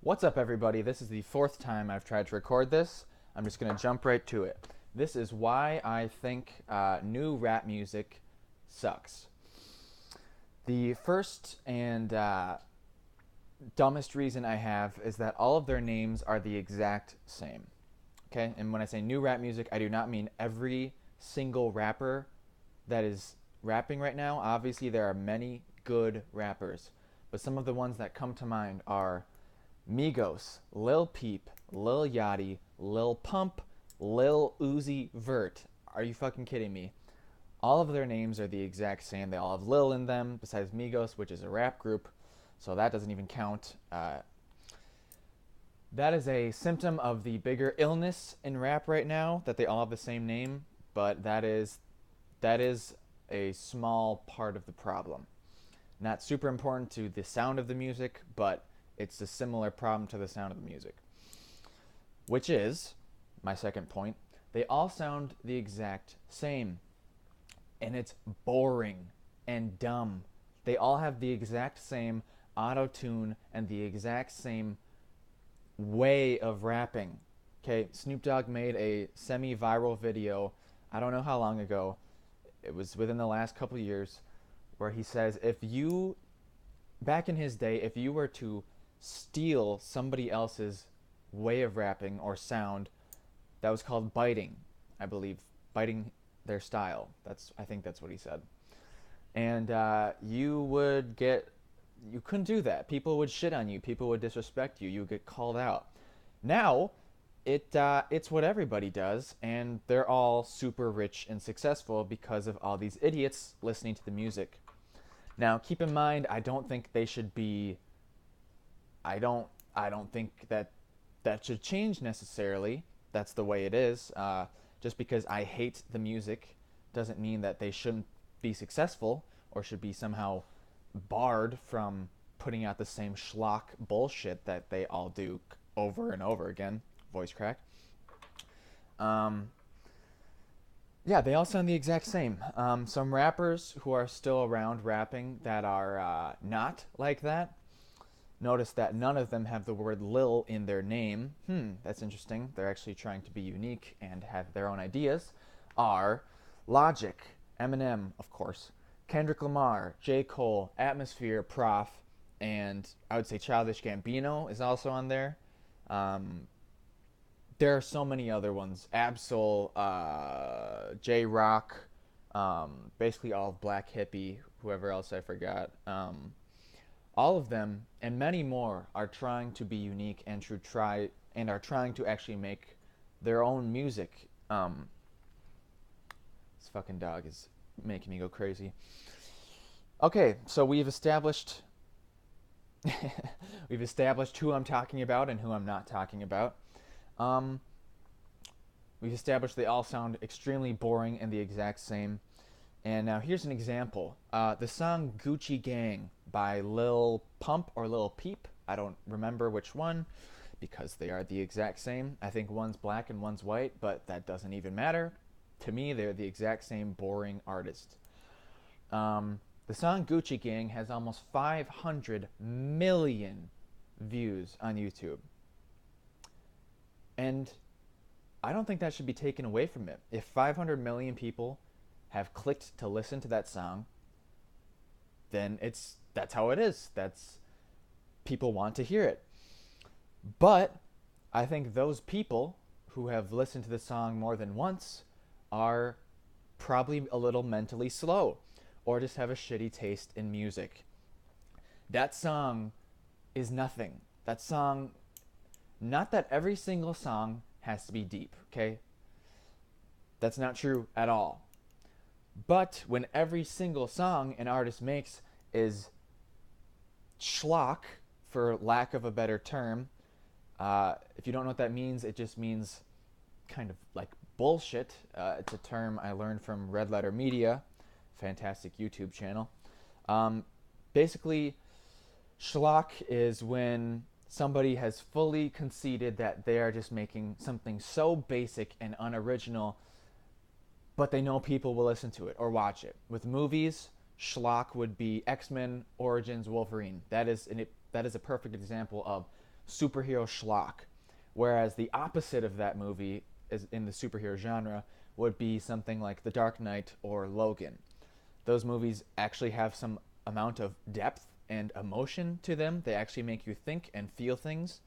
What's up, everybody? This is the fourth time I've tried to record this. I'm just going to jump right to it. This is why I think new rap music sucks. The first and dumbest reason I have is that all of their names are the exact same. Okay? And when I say new rap music, I do not mean every single rapper that is rapping right now. Obviously, there are many good rappers, but some of the ones that come to mind are Migos, Lil Peep, Lil Yachty, Lil Pump, Lil Uzi Vert. Are you fucking kidding me? All of their names are the exact same. They all have Lil in them, besides Migos, which is a rap group, so that doesn't even count. That is a symptom of the bigger illness in rap right now, that they all have the same name, but that is a small part of the problem. Not super important to the sound of the music, but it's a similar problem to the sound of the music. Which is, my second point, they all sound the exact same. And it's boring and dumb. They all have the exact same auto tune and the exact same way of rapping. Okay, Snoop Dogg made a semi viral video, I don't know how long ago, it was within the last couple of years, where he says back in his day, if you were to steal somebody else's way of rapping or sound, that was called biting, I believe. Biting their style. I think that's what he said. And you couldn't do that. People would shit on you. People would disrespect you. You would get called out. Now, it's what everybody does, and they're all super rich and successful because of all these idiots listening to the music. Now, keep in mind, I don't think they should be. I don't think that should change necessarily. That's the way it is. Just because I hate the music doesn't mean that they shouldn't be successful or should be somehow barred from putting out the same schlock bullshit that they all do over and over again. Voice crack. Um, yeah, they all sound the exact same. Some rappers who are still around rapping that are not like that. Notice that none of them have the word Lil in their name. That's interesting. They're actually trying to be unique and have their own ideas. Are Logic, Eminem, of course, Kendrick Lamar, J. Cole, Atmosphere, Prof, and I would say Childish Gambino is also on there. Um, there are so many other ones. Absol, J. Rock, basically all of Black Hippie, whoever else I forgot. All of them and many more are trying to be unique and are trying to actually make their own music. This fucking dog is making me go crazy. Okay, so we've established who I'm talking about and who I'm not talking about. Um, we've established they all sound extremely boring and the exact same. And now here's an example. The song Gucci Gang by Lil Pump or Lil Peep. I don't remember which one because they are the exact same. I think one's black and one's white, but that doesn't even matter. To me, they're the exact same boring artist. The song Gucci Gang has almost 500 million views on YouTube. And I don't think that should be taken away from it. If 500 million people have clicked to listen to that song, then that's how it is. That's people want to hear it. But I think those people who have listened to the song more than once are probably a little mentally slow or just have a shitty taste in music. That song is nothing. That song, not that every single song has to be deep, okay? That's not true at all. But when every single song an artist makes is schlock, for lack of a better term, if you don't know what that means, it just means kind of like bullshit. It's a term I learned from Red Letter Media, fantastic YouTube channel. Basically, schlock is when somebody has fully conceded that they are just making something so basic and unoriginal, but they know people will listen to it or watch it. With movies, schlock would be X-Men Origins Wolverine. That is a perfect example of superhero schlock. Whereas the opposite of that movie is in the superhero genre would be something like The Dark Knight or Logan. Those movies actually have some amount of depth and emotion to them. They actually make you think and feel things.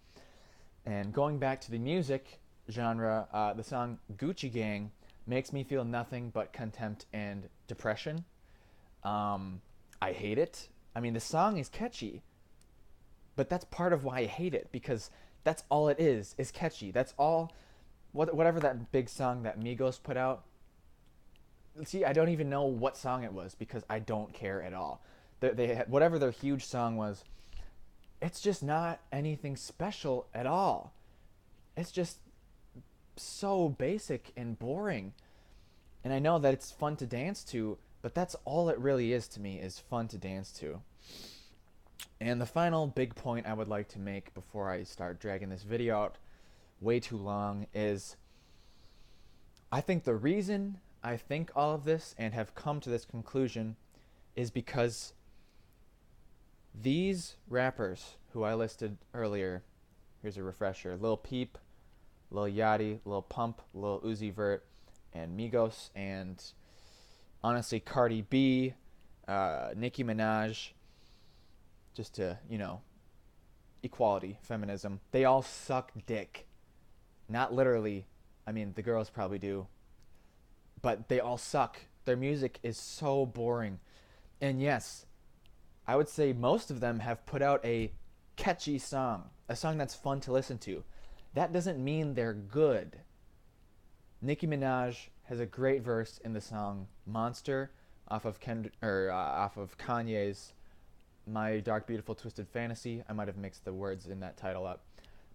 And going back to the music genre, the song Gucci Gang makes me feel nothing but contempt and depression. I hate it. I mean, the song is catchy, but that's part of why I hate it, because that's all it is catchy. That's all. Whatever that big song that Migos put out. See, I don't even know what song it was because I don't care at all. They had, whatever their huge song was, it's just not anything special at all. It's just so basic and boring. And I know that it's fun to dance to, but that's all it really is to me, is fun to dance to. And the final big point I would like to make before I start dragging this video out way too long is I think the reason I think all of this and have come to this conclusion is because these rappers who I listed earlier, here's a refresher: Lil Peep, Lil Yachty, Lil Pump, Lil Uzi Vert, and Migos, and honestly Cardi B, Nicki Minaj, just to, equality, feminism. They all suck dick. Not literally. I mean, the girls probably do. But they all suck. Their music is so boring. And yes, I would say most of them have put out a catchy song, a song that's fun to listen to. That doesn't mean they're good. Nicki Minaj has a great verse in the song Monster off of Kanye's My Dark Beautiful Twisted Fantasy. I might have mixed the words in that title up.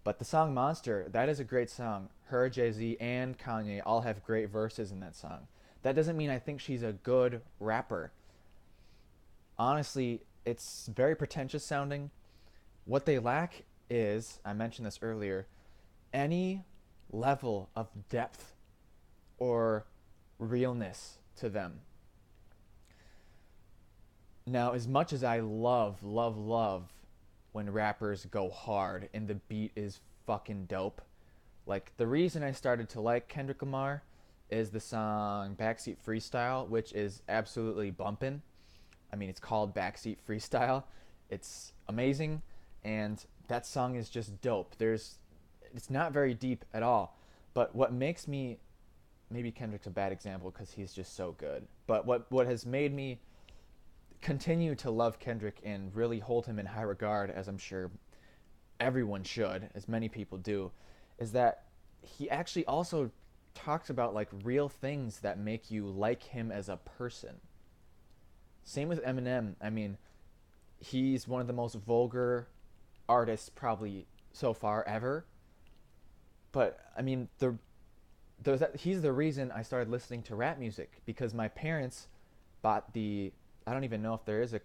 But the song Monster, that is a great song. Her, Jay-Z, and Kanye all have great verses in that song. That doesn't mean I think she's a good rapper. Honestly, it's very pretentious sounding. What they lack is, I mentioned this earlier, any level of depth or realness to them. Now, as much as I love when rappers go hard and the beat is fucking dope, like, the reason I started to like Kendrick Lamar is the song Backseat Freestyle, which is absolutely bumpin'. I mean, it's called Backseat Freestyle. It's amazing, and that song is just dope. It's not very deep at all, but what makes me, maybe Kendrick's a bad example because he's just so good, but what has made me continue to love Kendrick and really hold him in high regard, as I'm sure everyone should, as many people do, is that he actually also talks about like real things that make you like him as a person. Same with Eminem. I mean, he's one of the most vulgar artists probably so far ever. But I mean, he's the reason I started listening to rap music, because my parents bought I don't even know if there is a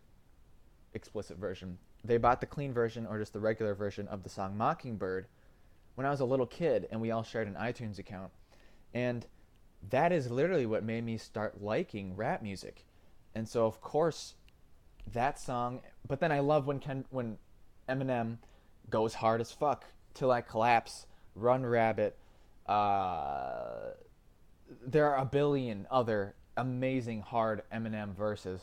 explicit version. They bought the clean version or just the regular version of the song Mockingbird when I was a little kid, and we all shared an iTunes account. And that is literally what made me start liking rap music. And so, of course, that song. But then I love when Eminem goes hard as fuck, Till I Collapse, Run Rabbit. There are a billion other amazing hard Eminem verses.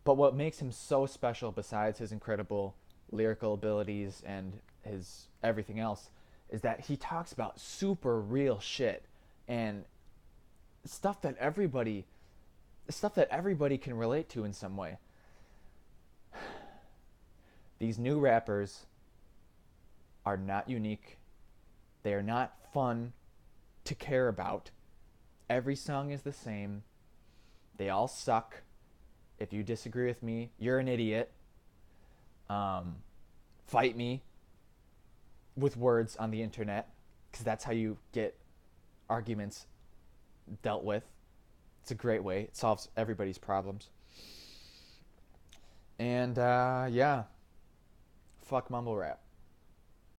But what makes him so special, besides his incredible lyrical abilities and his everything else, is that he talks about super real shit and stuff that everybody can relate to in some way. These new rappers are not unique. They are not fun to care about. Every song is the same. They all suck. If you disagree with me, you're an idiot. Fight me with words on the internet, because that's how you get arguments dealt with. It's a great way. It solves everybody's problems. And yeah, fuck mumble rap.